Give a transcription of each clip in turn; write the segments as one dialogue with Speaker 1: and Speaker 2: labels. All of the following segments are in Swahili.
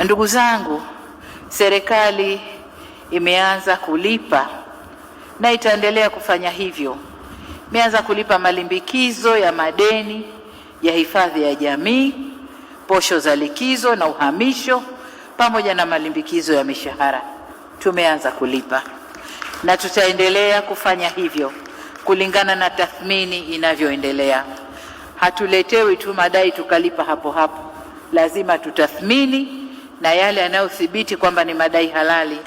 Speaker 1: Ndugu zangu, serikali imeanza kulipa na itaendelea kufanya hivyo. Imeanza kulipa malimbikizo ya madeni ya hifadhi ya jamii, posho za likizo na uhamisho, pamoja na malimbikizo ya mishahara. Tumeanza kulipa na tutaendelea kufanya hivyo kulingana na tathmini inavyoendelea. Hatuletewi tu madai tukalipa hapo hapo, lazima tutathmini, na yale yanayothibiti kwamba ni madai halali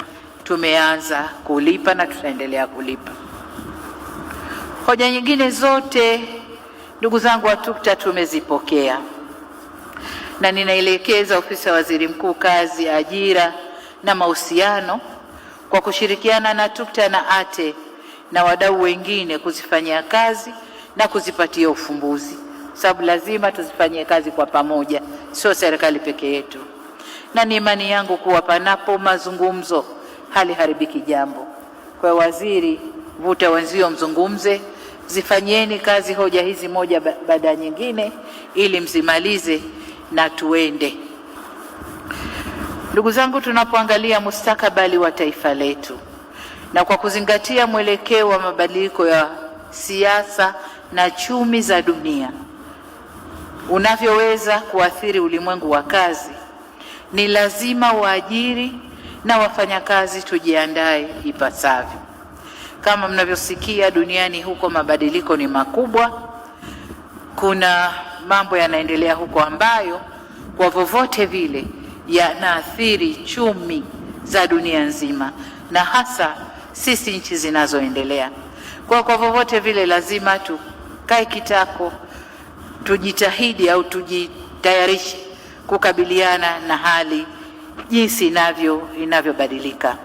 Speaker 1: tumeanza kulipa na tutaendelea kulipa. Hoja nyingine zote, ndugu zangu wa TUCTA, tumezipokea na ninaelekeza ofisi ya Waziri Mkuu, Kazi, Ajira na Mahusiano kwa kushirikiana na TUCTA na ATE na wadau wengine kuzifanyia kazi na kuzipatia ufumbuzi, sababu lazima tuzifanyie kazi kwa pamoja, sio serikali peke yetu. Na ni imani yangu kuwa panapo mazungumzo haliharibiki jambo. Kwa waziri, vuta wenzio mzungumze, zifanyeni kazi hoja hizi moja baada ya nyingine ili mzimalize na tuende. Ndugu zangu, tunapoangalia mustakabali wa taifa letu na kwa kuzingatia mwelekeo wa mabadiliko ya siasa na chumi za dunia unavyoweza kuathiri ulimwengu wa kazi, ni lazima waajiri na wafanyakazi tujiandae ipasavyo. Kama mnavyosikia, duniani huko mabadiliko ni makubwa. Kuna mambo yanaendelea huko ambayo kwa vyovyote vile yanaathiri chumi za dunia nzima, na hasa sisi nchi zinazoendelea. Kwa vyovyote vile lazima tukae kitako, tujitahidi au tujitayarishe kukabiliana na hali jinsi inavyobadilika.